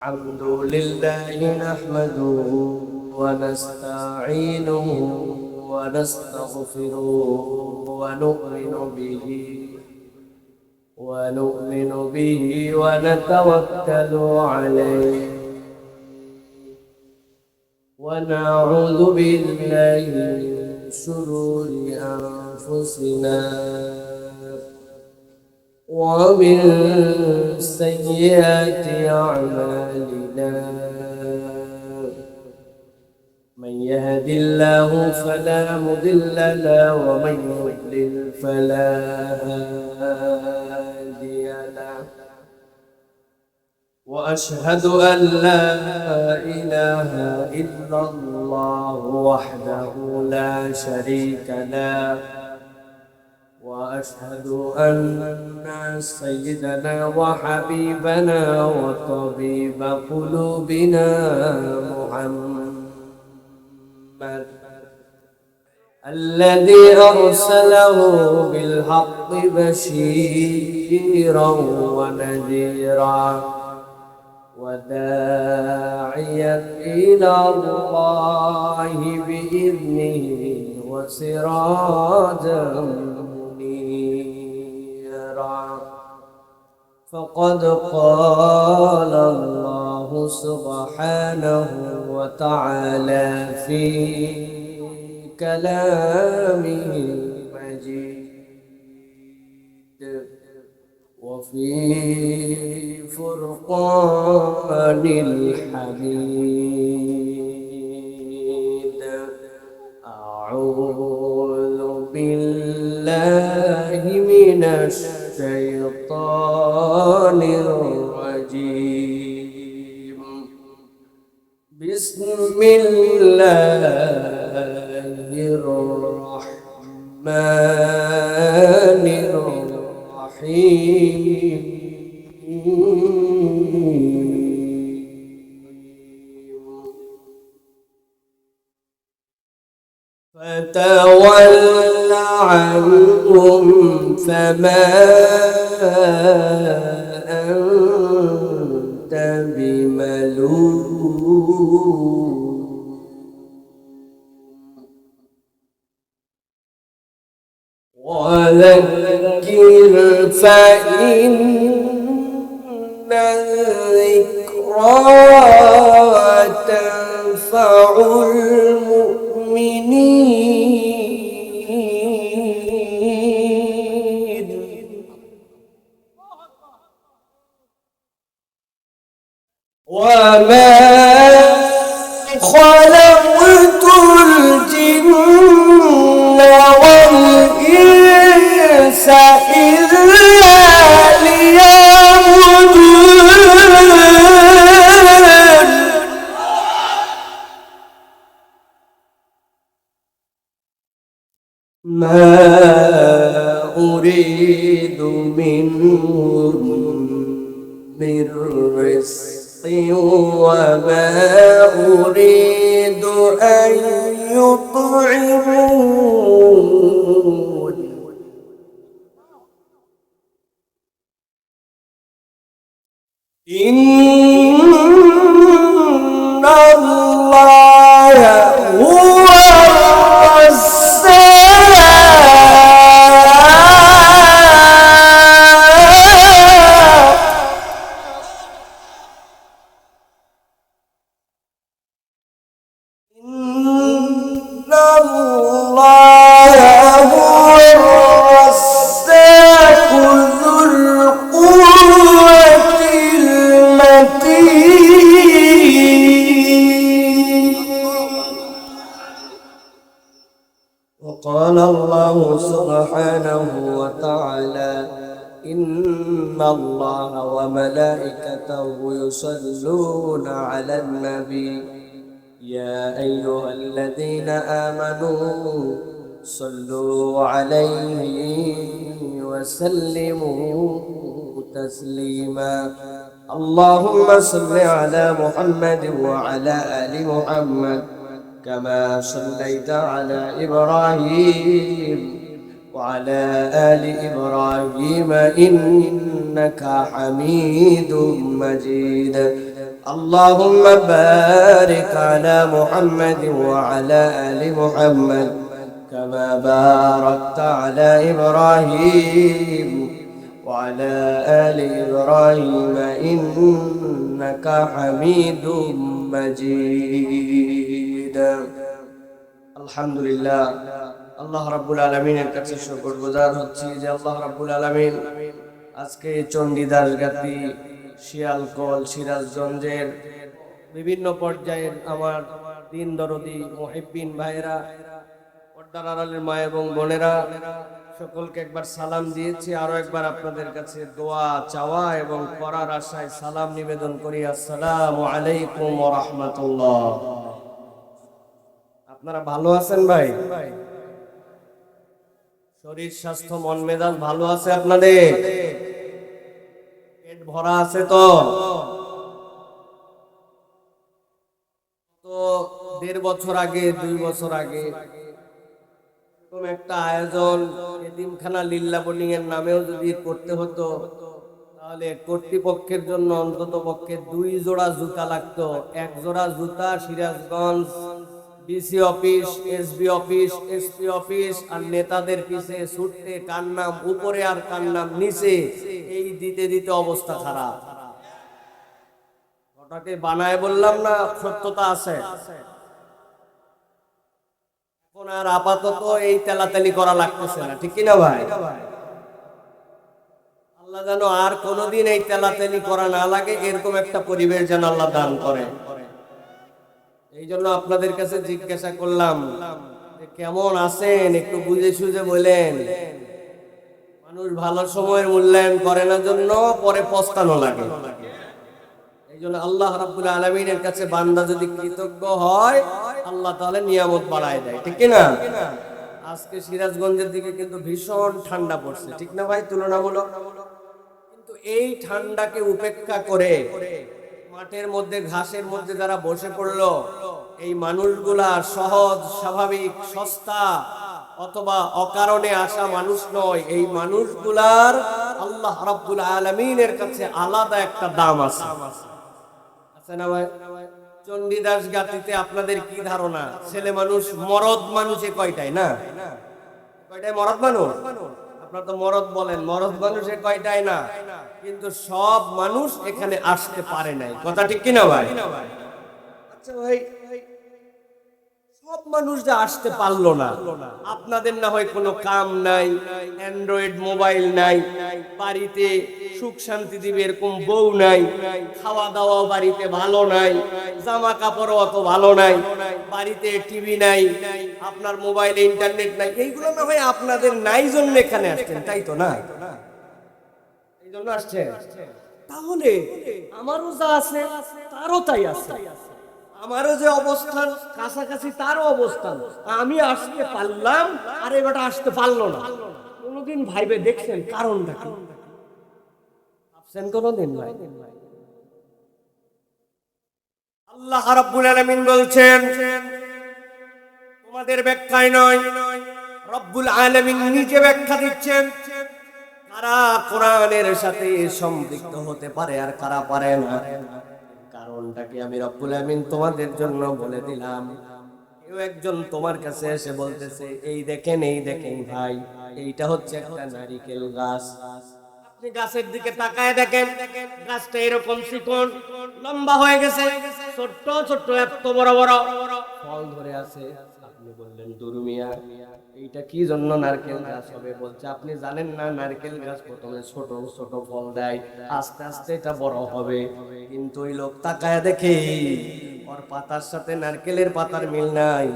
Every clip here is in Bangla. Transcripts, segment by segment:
الحمد لله نحمده ونستعينه ونستغفره ونؤمن به ونتوكل عليه ونعوذ بالله من شرور أنفسنا ومن سيئات أعمالنا من يهد الله فلا مضل له ومن يضلل فلا هادي له وأشهد أن لا إله إلا الله وحده لا شريك له وأشهد أن سيدنا وحبيبنا وطبيب قلوبنا محمد الذي أرسله بالحق بشيرا ونذيرا وداعيا إلى الله بإذنه وسراجا فقد قال الله سبحانه وتعالى في كلامه المجيد وفي فرقان الحميد أعوذ بالله من الشيطان الرجيم بسم الله الرحمن الرحيم فتول عنهم فما أنت بملوم وذكر فإن الذكرى تنفع المؤمنين وما خلقت الجن والإنس إلا ليعبدون ما أريد منهم من رزق وما أريد أن يطعمون إن الله هو وقال الله سبحانه وتعالى إن الله وملائكته يصلون على النبي يا أيها الذين آمنوا صلوا عليه وسلموا تسليما اللهم صل على محمد وعلى آل محمد كما صليت على إبراهيم وعلى آل إبراهيم إنك حميد مجيد اللهم بارك على محمد وعلى آل محمد كما باركت على إبراهيم وعلى آل إبراهيم إنك حميد مجيد الحمد لله আল্লাহ রাব্বুল আলামিনের কাছে শুকরগুজার হচ্ছি যে আল্লাহ রাব্বুল আলামিন আজকে চণ্ডীদাসগাতি, শিয়ালকোল, সিরাজগঞ্জের বিভিন্ন পর্যায়ের আমার দিন দরদি মুহিব্বিন ভাইরা, পর্দার আড়ালের মা এবং বোনেরা সকলকে একবার সালাম দিয়েছি। আরো একবার আপনাদের কাছে দোয়া চাওয়া এবং করার আশায় সালাম নিবেদন করি। আসসালামু আলাইকুম ওয়া রাহমাতুল্লাহ। আপনারা ভালো আছেন ভাই? শরীর স্বাস্থ্য মন মেজাজ ভালো আছে আপনাদের? পেট ভরা আছে তো? 1.5 বছর আগে 2 বছর আগে এরকম একটা আয়োজন এতিমখানা লিল্লা বোর্ডিং এর নামেও যদি করতে হতো তাহলে কর্তৃপক্ষের জন্য অন্তত পক্ষে 2 জোড়া জুতা লাগতো। 1 জোড়া জুতা Sirajganj DC office, SB office, SP office আর নেতাদের পিছে ছুটতে, কার নাম উপরে আর কার নাম নিচে, এই দিতে দিতে অবস্থা খারাপ। ওটাকে বানায় বললাম না, সত্যতা আছে। এখন আর আপাতত এই তেলাতেলি করা লাগতেছে না, ঠিক কিনা ভাই? আল্লাহ যেন আর কোনোদিন এই তেলাতেলি করা না লাগে, এরকম একটা পরিবেশ যেন আল্লাহ দান করে। এই জন্য আপনাদের কাছে জিজ্ঞাসা করলাম যে কেমন আছেন, একটু বুঝে সুঝে বলেন। মানুষ ভালো সময়ের মূল্যায়ন করে না জন্য পরে পস্তানো লাগে। এই জন্য আল্লাহ রাব্বুল আলামিনের কাছে বান্দা যদি কৃতজ্ঞ হয়, আল্লাহ তাআলা নিয়ামত বাড়ায় দেয়, ঠিক না? আজকে সিরাজগঞ্জের দিকে কিন্তু ভীষণ ঠান্ডা পড়ছে, ঠিক না ভাই? তুলনামূলক। কিন্তু এই ঠান্ডাকে উপেক্ষা করে মাঠের মধ্যে, ঘাসের মধ্যে যারা বসে পড়লো, এই মানুষগুলা সহজ, স্বাভাবিক, সস্তা অথবা অকারণে আসা মানুষ নয়। এই মানুষগুলার আল্লাহ রাব্বুল আলামিনের কাছে আলাদা একটা দাম আছে, আছে না ভাই? চণ্ডীদাসগাতিতে আপনাদের কি ধারণা? ছেলে মানুষ, মরদ মানুষে কয়টাই না? কয়টাই মরদ মানুষ? আপনারা তো মরদ বলেন, মরদ মানুষে কয়টাই না? কিন্তু সব মানুষ এখানে আসতে পারে নাই, কথা ঠিক কিনা ভাই? আচ্ছা ভাই, সব মানুষ যে আসতে পারলো না, আপনাদের না হয় কোনো কাম নাই, অ্যান্ড্রয়েড মোবাইল নাই, বাড়িতে সুখ শান্তি দিবে এরকম বউ নাই, খাওয়া দাওয়াও বাড়িতে ভালো নাই, জামা কাপড়ও অত ভালো নাই, বাড়িতে টিভি নাই, আপনার মোবাইলে ইন্টারনেট নাই, এইগুলো না হয় আপনাদের নাই জন্য এখানে আসছেন, তাই তো না? এই জন্য আসছেন। তাহলে আমারও যা আছে তারও তাই আছে, আমারও যে অবস্থান কাছাকাছি তারও অবস্থান। আমি আসতে পারলাম আর এবারটা আসতে পারলো না। কোনদিন ভাইবে দেখছেন কারণটা কি? ভাবছেন কোনদিন ভাই? আল্লাহ রাব্বুল আলামিন বলছেন, তোমাদের ব্যাখ্যায় নয়, রব্বুল আলামিন নিজে ব্যাখ্যা দিচ্ছেন কারা কোরআনের সাথে সম্পৃক্ত হতে পারে আর কারা পারে না। কারণটা কি আমি রব্বুল আমিন তোমাদের জন্য বলে দিলাম। কেউ একজন তোমার কাছে এসে বলতেছে, এই দেখেন, এই দেখেন ভাই, এইটা হচ্ছে একটা নারিকেল গাছ। আপনি গাছের দিকে তাকায় দেখেন, গাছটা এরকম চিকন, লম্বা হয়ে গেছে, ছোট্ট ছোট্ট এত বড় বড় ফল ধরে আছে। আপনি বললেন, দুরুমিয়া এইটা কি জন্য নারকেল গাছ হবে? বলছে, আপনি জানেন না নারকেল গাছ প্রথমে ছোট ছোট ফল দেয়, আস্তে আস্তে এটা বড় হবে। কিন্তু ওই লোক তাকায় দেখে ওর পাতার সাথে নারকেলের পাতার মিল নাই,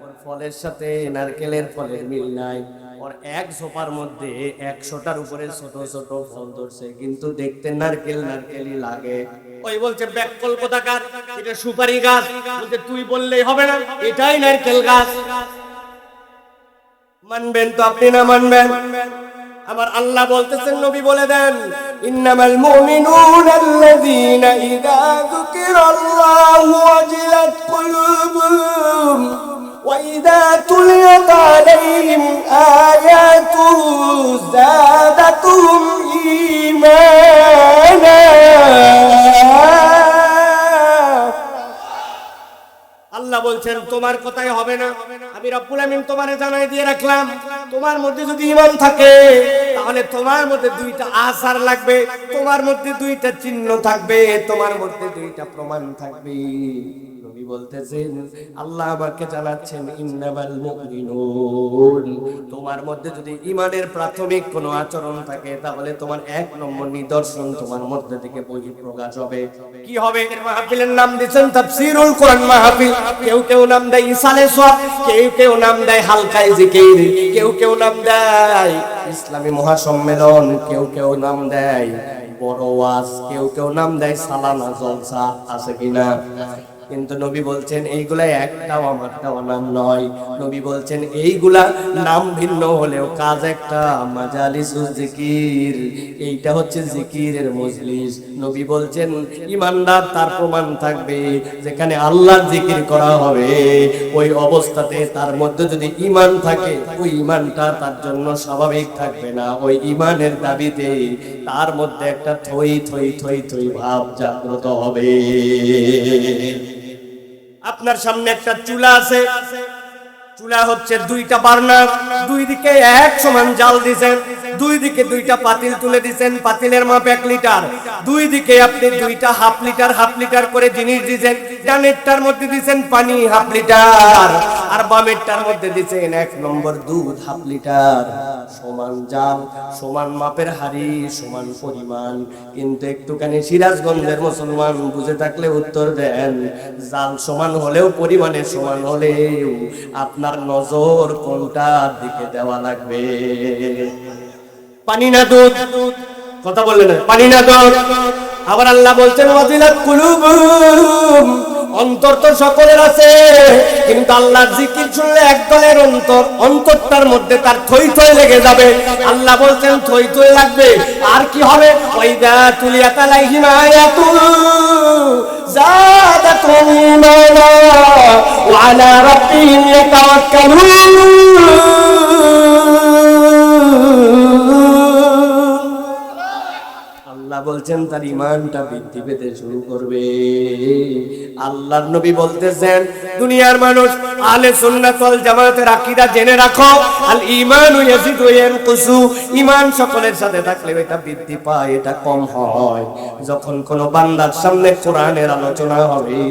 ওর ফলের সাথে নারকেলের ফলের মিল নাই। ওর এক ঝোপার মধ্যে 100টার উপরে ছোট ছোট ফল ধরছে, কিন্তু দেখতে নারকেল নারকেলই লাগে। ওই বলছে, ব্যাককল কোথাকার, এটা সুপারি গাছ। বলছে, তুই বললেই হবে না, এটাই নারকেল গাছ। মানবেন তো আপনি না মানবেন? আমার আল্লাহ বলতেছেন, নবী বলে দেন, ইন্নামাল মুমিনুনা আল্লাযীনা ইযা যুকিরাল্লাহু ওয়াজিলাত কুলুবুহুম ওয়া ইযা তুলিয়াত আলাইহিম আয়াতুহু যাদাতুহুম ঈমানা। আল্লাহ বলছেন তোমার কথাই হবে না, আমি রব্বুল আমিন তোমারে জানাই দিয়ে রাখলাম, তোমার মধ্যে যদি ঈমান থাকে তাহলে তোমার মধ্যে দুইটা আসার লাগবে, তোমার মধ্যে দুইটা চিহ্ন থাকবে, তোমার মধ্যে দুইটা প্রমাণ থাকবে। নবী বলতেছেন, আল্লাহ আমাকে জানাচ্ছেন ইন্নামাল মুমিনুন, তোমার মধ্যে যদি ঈমানের প্রাথমিক কোনো আচরণ থাকে তাহলে তোমার এক নম্বর নিদর্শন তোমার মধ্যে থেকে বহিঃপ্রকাশ হবে। কি হবে? মাহফিলের নাম দিয়েছেন তাফসীরুল কোরআন মাহফিল, কেউ কেউ নাম দেয় ইসালে সওয়াব, কেউ কেউ নাম দেয় হালকায়ে জিকির, কেউ কেউ নাম দেয় ইসলামী মহাসম্মেলন, কেউ কেউ নাম দেয় বড় ওয়াজ, কেউ কেউ নাম দেয় সালানা জলসা, আছে কিনা? কিন্তু নবী বলছেন এইগুলা একটাও আমারটাও নাম নয়। নবী বলছেন এইগুলা নাম ভিন্ন হলেও কাজ একটা, মাজালিসুজ জিকির, এইটা হচ্ছে জিকিরের মজলিস। নবী বলছেন ঈমানদার তার প্রমাণ থাকবে যেখানে আল্লাহর জিকির করা হবে, ওই অবস্থাতে তার মধ্যে যদি ঈমান থাকে ওই ঈমানটা তার জন্য স্বাভাবিক থাকবে না, ওই ঈমানের দাবিতে তার মধ্যে একটা থই থই থই থই ভাব জাগ্রত হবে। আপনার সামনে একটা চুলা আছে, চুলা হচ্ছে দুইটা বার্নার, দুই দিকে এক সমান জাল দিবেন, দুই দিকে দুইটা পাতিল তুলে দিবেন, পাতিলের মাপ 1 লিটার, দুই দিকে আপনি দুইটা হাফ লিটার করে জিনিস দিবেন, ডানেরটার মধ্যে দিবেন পানি হাফ লিটার, আর বামেরটার মধ্যে দিবেন 1 নম্বর দুধ হাফ লিটার। সমান জাল, সমান মাপের হাড়ি, সমান পরিমাণ। কিন্তু একটুখানি সিরাজগঞ্জের মুসলমান বুঝে থাকলে উত্তর দেন, জাল সমান হলেও পরিমাণে সমান হলেও আপনার নজর কোনটার দিকে দেওয়া লাগবে? পানি না দুধ? কথা বললেন না, পানি না দুধ? আবার আল্লাহ বলছেন ওয়াজিলাত কুলুবুহুম, অন্তর তো সকলের আছে, কিন্তু আল্লাহর জিকির শুনলে একদলের অন্তরটার মধ্যে তার থই থই লেগে যাবে। আল্লাহ বলছেন থই থই লাগবে, আর কি হবে? ওয়াইদা তুলিয়াত আলাইহিম আয়াতু যাদাতুহুম ঈমানা ওয়া আলা রাব্বিহিম ইয়াতাওয়াক্কালুন। আল্লাহ বলছেন তার ঈমানটা বৃদ্ধি পেতে শুরু করবে। আল্লাহর নবী বলতেছেন দুনিয়ার মানুষ আহলে সুন্নাত ওয়াল জামাতের আকীদা জেনে রাখো, আল ঈমানু ইয়াজিদু ওয়া ইয়ানকুসু, ঈমান সকলের সাথে থাকলে এটা বৃদ্ধি পায়, এটা কম হয়। যখন কোন বান্দার সামনে কোরআনের আলোচনা হবে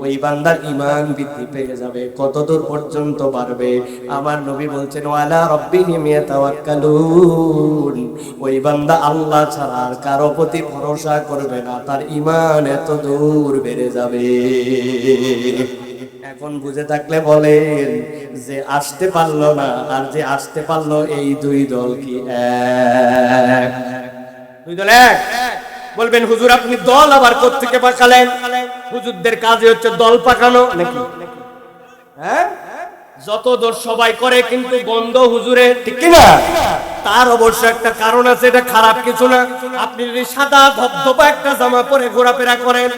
ওই বান্দার ঈমান বৃদ্ধি পেয়ে যাবে। কতদূর পর্যন্ত বাড়বে? আমার নবী বলছেন ওয়ালা রাব্বিহিম ইয়াতাওয়াক্কালুন, ওই বান্দা আল্লাহ ছাড়া আর কারো প্রতি ভরসা করবে না, তার ঈমান এত দূর বেড়ে যাবে। এখন বুঝে থাকলে বলেন, যে আসতে পারলো না আর যে আসতে পারলো, এই দুই দল কি এক? দুই দল এক? বলবেন হুজুর আপনি দল আবার কোত্থেকে পাকালেন? হুজুরদের কাজে হচ্ছে দল পাকানো নাকি? হ্যাঁ, যত দোষ সবাই করে কিন্তু গন্ধ হুজুরের, ঠিক কিনা? তার অবশ্য একটা কারণ আছে, এটা খারাপ কিছু না। আপনি যদি সাদা ধবধবা একটা জামা পরে ঘোরাফেরা করেন,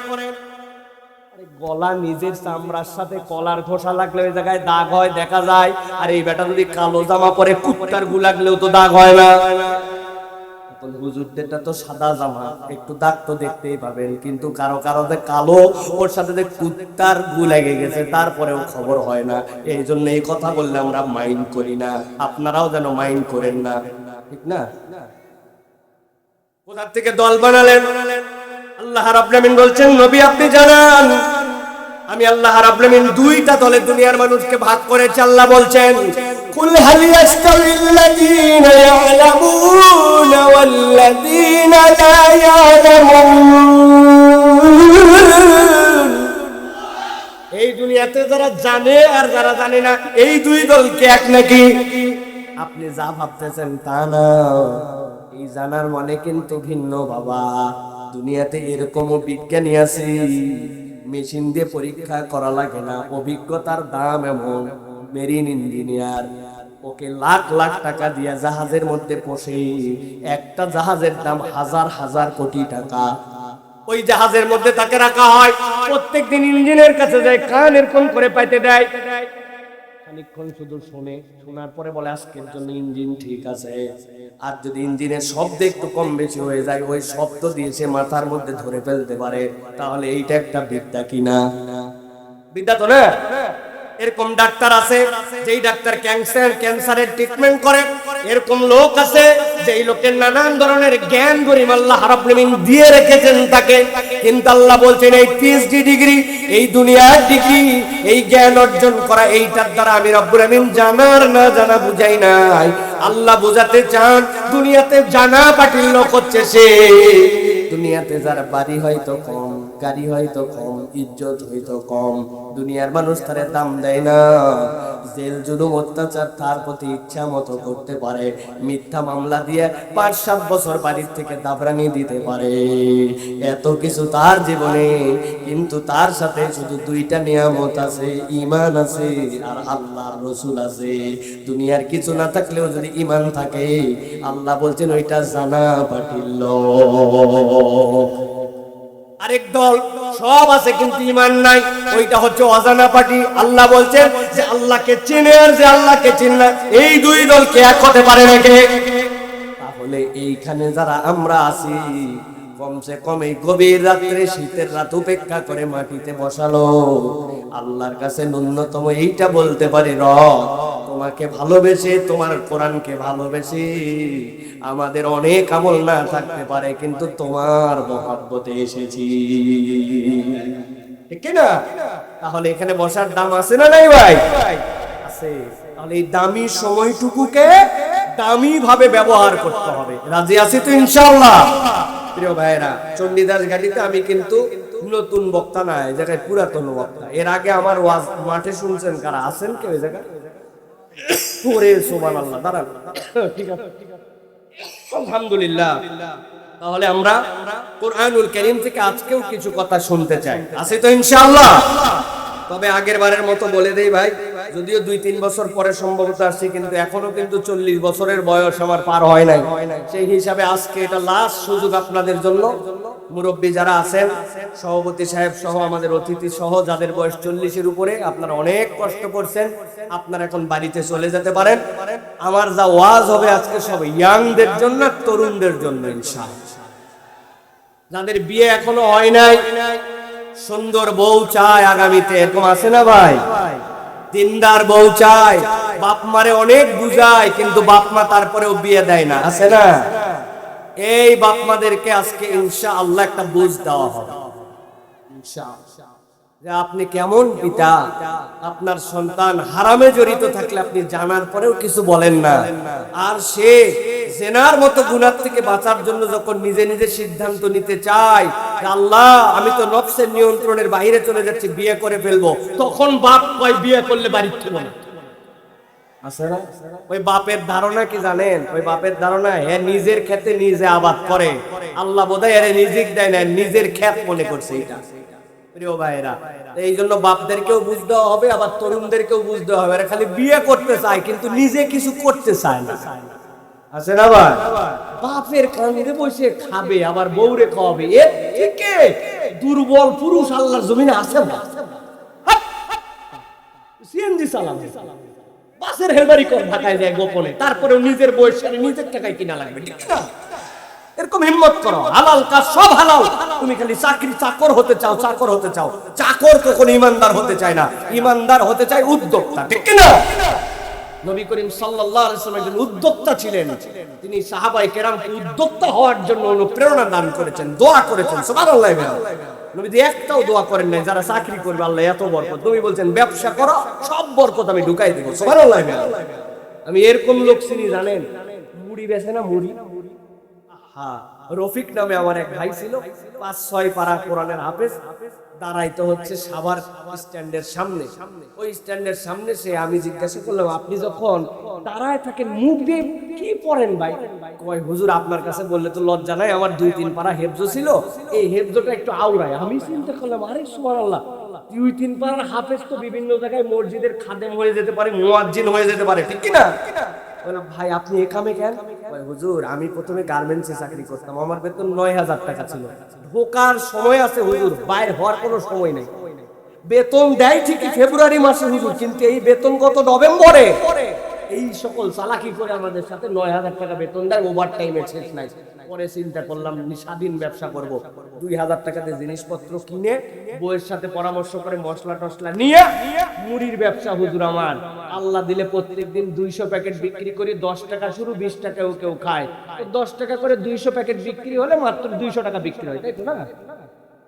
গলা নিজের চামড়ার সাথে কলার ঘষা লাগলে ওই জায়গায় দাগ হয়, দেখা যায়। আর এই বেটা যদি কালো জামা পরে কুত্তার গু লাগলেও তো দাগ হয় না। হুজুরদেরটা তো সাদা জামা, একটু দাগ তো দেখতেই পাবেন, কিন্তু কারো কারো যে কালো, ওর সাথে যে কুত্তার গু লেগে গেছে তারপরেও খবর হয় না। এই জন্য এই কথা বললে আমরা মাইন্ড করি না, আপনারাও যেন মাইন্ড করেন না, ঠিক না? কোথা থেকে দল বানালেন? আল্লাহ রাব্বুল আমিন বলছেন নবী আপনি জানান, আমি আল্লাহ রাব্বুল আমিন দুইটা দলে দুনিয়ার মানুষকে ভাগ করেছি। আল্লাহ বলছেন কুল হাল ইয়াস্তাবিল্লাযীনা ইয়ালামুনা ওয়াল্লাযীনা লা ইয়ালামুন, এই দুনিয়াতে যারা জানে আর যারা জানে না, এই দুই দলকে এক নাকি? আপনি যা ভাবতেছেন তা না, এই জানার মানে কিন্তু ভিন্ন বাবা। দুনিয়াতে এরকমও বিজ্ঞানী আছে, মেশিন দিয়ে পরীক্ষা করা লাগে না, অভিজ্ঞতার দাম এমন, মেরিন ইঞ্জিনিয়ার, ওকে লাখ লাখ টাকা দিয়ে জাহাজের মধ্যে বসে, একটা জাহাজের দাম হাজার হাজার কোটি টাকা। ওই জাহাজের মধ্যে তাকে রাখা হয়, প্রত্যেকদিন ইঞ্জিনের কাছে যায়, কান এরকম করে পাইতে দেয়, খানিকক্ষণ শুধু শুনে, শোনার পরে বলে আজকের জন্য ইঞ্জিন ঠিক আছে। আর যদি ইঞ্জিনের শব্দ একটু কম বেশি হয়ে যায়, ওই শব্দ দিয়ে সে মাথার মধ্যে ধরে ফেলতে পারে, তাহলে এইটা একটা বিদ্যা কিনা? বিদ্যা তো না। এরকম ডাক্তার আছে যেই ডাক্তার ক্যান্সারের ট্রিটমেন্ট করে, এরকম লোক আছে যেই লোকের নানান ধরনের জ্ঞান গরিম আল্লাহ রাব্বুল আলামিন দিয়ে রেখেছেন তাকে, কিন্তু আল্লাহ বলছেন এই পিএইচডি ডিগ্রি, এই দুনিয়ার ডিগ্রি, এই জ্ঞান অর্জন করা, এইটার দ্বারা আমি রাব্বুল আলামিন জানার না জানা বুঝাই নাই। আল্লাহ বুঝাতে চান দুনিয়াতে জানা পাটিল লোক হচ্ছে সে, দুনিয়াতে যার বাড়ি হয়তো কম, গাড়ি হয়তো কম, ইজ্জত হয়তো কম, দুনিয়ার মানুষ তারে দাম দেয় না, জেল জুলুম অত্যাচার তার প্রতি ইচ্ছা মতো করতে পারে, মিথ্যা মামলা দিয়ে 5-7 বছর বাড়ির থেকে দাবরানি দিতে পারে, এত কিছু তার জীবনে, কিন্তু তার সাথে শুধু 2টা নিয়ামত আছে, ঈমান আছে আর আল্লাহর রাসূল আছে। দুনিয়ার কিছু না থাকলেও যদি ঈমান থাকে, আল্লাহ বলছেন ওইটা জানা পাটিল লোক। আরেক দল সব আছে কিন্তু ঈমান নাই, ওইটা হচ্ছে অজানা পাটি। আল্লাহ বলছেন যে আল্লাহকে চিনে আর যে আল্লাহকে চিনে না, এই 2 দলকে এক হতে পারে নাকি? তাহলে এইখানে যারা আমরা আছি, কমসে কম এই গভীর রাত্রে শীতের রাত উপেক্ষা করে মাটিতে বসালো, আল্লাহর কাছে ন্যূনতম এইটা বলতে পারি, রব তোমাকে ভালোবেসে, তোমার কোরআনকে ভালোবেসে আমাদের অনেক আমল না থাকতে পারে, কিন্তু তোমার মহব্বতে এসেছি, ঠিক না? তাহলে এখানে বসার দাম আছে না নাই ভাই? আছে। তাহলে এই দামি সময়টুকুকে দামি ভাবে ব্যবহার করতে হবে। রাজি আছি তো ইনশাআল্লাহ? প্রিয় ভাইরা, চণ্ডীদাস ঘাটিতে আমি কিন্তু নতুন বক্তা না, এই জায়গায় পুরাতন বক্তা। এর আগে আমার ওয়াজ মাঠে শুনছেন কারা আছেন কেউ এই জায়গায়? ওরে সুবহানাল্লাহ, দাঁড়ান, ঠিক আছে, আলহামদুলিল্লাহ। তাহলে আমরা কোরআনুল কারীম থেকে আজকেও কিছু কথা শুনতে চাই, আছে তো ইনশাআল্লাহ? তবে আগের বারের মতো বলে দেই ভাই, যদিও 2-3 বছর পরে সম্ভবত আসছি, কিন্তু এখনো কিন্তু 40 বছরের বয়স আমার পার হয় নাই। সেই হিসাবে আজকে এটা লাস্ট সুযোগ আপনাদের জন্য। মুরব্বী যারা আছেন, সভাপতি সাহেব সহ আমাদের অতিথি সহ যাদের বয়স 40-এর উপরে, আপনারা অনেক কষ্ট করছেন, আপনারা এখন বাড়িতে চলে যেতে পারেন। আমার যা ওয়াজ হবে আজকে সব ইয়াংদের জন্য, তরুণদের জন্য ইনশাআল্লাহ। যাদের বিয়ে এখনো হয় নাই, সুন্দর বউ চায় আগামীতে, এরকম আছে না ভাই? দিনদার বউ চায়, বাপ মারে অনেক বুঝায় কিন্তু বাপ মা তারপরেও বিয়ে দেয় না, আছে না? এই বাপ মাদেরকে আজকে ইনশাআল্লাহ একটা বুঝ দেওয়া হবে ইনশাআল্লাহ, যে আপনি কেমন পিতা, আপনার সন্তান হারামে জড়িত থাকলে আপনি জানার পরেও কিছু বলেন না, আর সে জেনার মতো গুনাহ থেকে বাঁচার জন্য যখন নিজে নিজে সিদ্ধান্ত নিতে চায়, আল্লাহ আমি তো নফসের নিয়ন্ত্রণের বাইরে চলে যাচ্ছি, বিয়ে করে ফেলবো, তখন বাপ কয় বিয়ে করলে বাড়ি থাকবো না, আছে না? ওই বাপের ধারণা কি জানেন? ওই বাপের ধারণা হ্যাঁ নিজের ক্ষেতে নিজে আবাদ করে, আল্লাহ বোধহয় এর রিজিক দেয় না, নিজের ক্ষেত মনে করছে এটা। প্রিয় ভাইরা, এই জন্য বাপদেরকেও বুঝতে হবে, আবার তরুণদেরকেও বুঝতে হবে, এরা খালি বিয়ে করতে চায় কিন্তু নিজে কিছু করতে চায় না, আছে না ভাই? বাপের কান্দে বসে খাবে আবার বউরে খাওয়াবে, এর থেকে দুর্বল পুরুষ আল্লাহর জমিনে আছে না? সিএনজি চালাবে, বাসের হেলবারি কর ঢাকায় যায় গোপনে, তারপরে নিজের বউয়ের সাথে নিজের টাকায় কিনা লাগবে, ঠিক না? এরকম হিম্মত করো, হালাল কাজ সব হালাল। তুমি খালি চাকরি চাকর হতে চাও, চাকর হতে চাও, চাকর কখনো ইমানদার হতে চায় না, ইমানদার হতে চায় উদ্যোক্তা, ঠিক না? নবী করিম সাল্লাল্লাহু আলাইহি ওয়াসাল্লাম একজন উদ্যোক্তা ছিলেন, তিনি সাহাবায়ে কেরামকে উদ্যোক্তা হওয়ার জন্য অনুপ্রেরণা দান করেছেন, দোয়া করেছেন, সুবহানাল্লাহ। নবী একটাও দোয়া করেন নাই যারা চাকরি করবে আল্লাহ এত বরকত, নবী বলছেন ব্যবসা করো সব বরকত আমি ঢুকাই দেব, সুবহানাল্লাহ। আমি এরকম লোক চিনি জানেন, মুড়ি বেচে না, মুড়ি, হ্যাঁ, রফিক নামে আমার এক ভাই ছিল, 5-6 পারা কোরআনের হাফেজ, দাঁড়াইতে হচ্ছে সাভার স্ট্যান্ডের সামনে, ওই স্ট্যান্ডের সামনে সে, আমি জিজ্ঞাসা করলাম আপনি যখন দাঁড়ায় থাকেন মুখ দিয়ে কি পড়েন ভাই? কয় হুজুর আপনার কাছে বললে তো লজ্জা নাই, আমার 2-3 পারা হেফজ ছিল, এই হেফজটা একটু আওড়ায়। আমি চিন্তা করলাম আরে সুবহানাল্লাহ, 2-3 পারার হাফেজ তো বিভিন্ন জায়গায় মসজিদের খাদেম হয়ে যেতে পারে, মুয়াজ্জিন হয়ে যেতে পারে, ঠিক কি না? বললাম ভাই আপনি এ কামে কেন? হুজুর আমি প্রথমে গার্মেন্টসে চাকরি করতাম, আমার বেতন 9,000 টাকা ছিল, ঢোকার সময় আছে হুজুর, বাইরে হওয়ার কোনো সময় নেই, বেতন দেয় ঠিকই ফেব্রুয়ারি মাসে হুজুর, কিন্তু এই বেতন কত নভেম্বরে, এই সকল চালাকি করে আমাদের সাথে 9,000 টাকা বেতন দেয়, ওভার টাইমের শেষ নাই। পরে চিন্তা করলাম স্বাধীন ব্যবসা করব, 2,000 টাকাতে জিনিসপত্র কিনে বউয়ের সাথে পরামর্শ করে মশলা টসলা নিয়ে মুড়ির ব্যবসা হুজুর আমার আল্লাহ দিলে প্রত্যেকদিন 200 প্যাকেট বিক্রি করি। 10 টাকা শুরু, 20 টাকাও কেউ খায়। তো 10 টাকা করে 200 প্যাকেট বিক্রি হলে মাত্র 200 টাকা বিক্রি হয়, তাই তো না?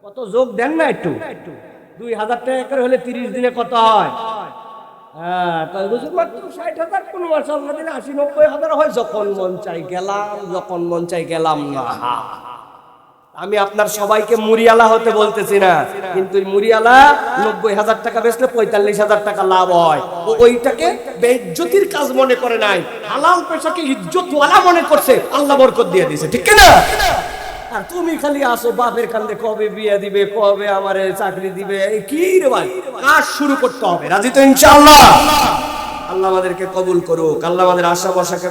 কত যোগ দেন না একটু? 2,000 টাকা করে হলে 30 দিনে কত হয়? হ্যাঁ, তাই বুঝুন মাত্র 60,000, কোন মাসে আল্লাহ দিলে 80-90,000 হয়। যখন মন চাই গেলাম, যখন মন চাই গেলাম না। আমি আপনার সবাইকে মুড়িয়ালা হতে বলতেছি না, কিন্তু মুড়িয়ালা 90,000 টাকা বেচলে 45,000 টাকা লাভ হয়। ওইটাকে বেইজ্জতির কাজ মনে করে নাই, হালাল পেশাকে ইজ্জতওয়ালা মনে করছে, আল্লাহ বরকত দিয়ে দিয়েছে, ঠিক না? আর তুমি খালি আসো বাপের কান্দে, কবে বিয়ে দিবে, কবে আমারে চাকরি দিবে, কি রে ভাই? কাজ শুরু করতে হবে। রাজি তো ইনশাআল্লাহ? আল্লাহ আমাদেরকে কবুল করুক, আল্লাহ আমাদের আশা ভরসাকে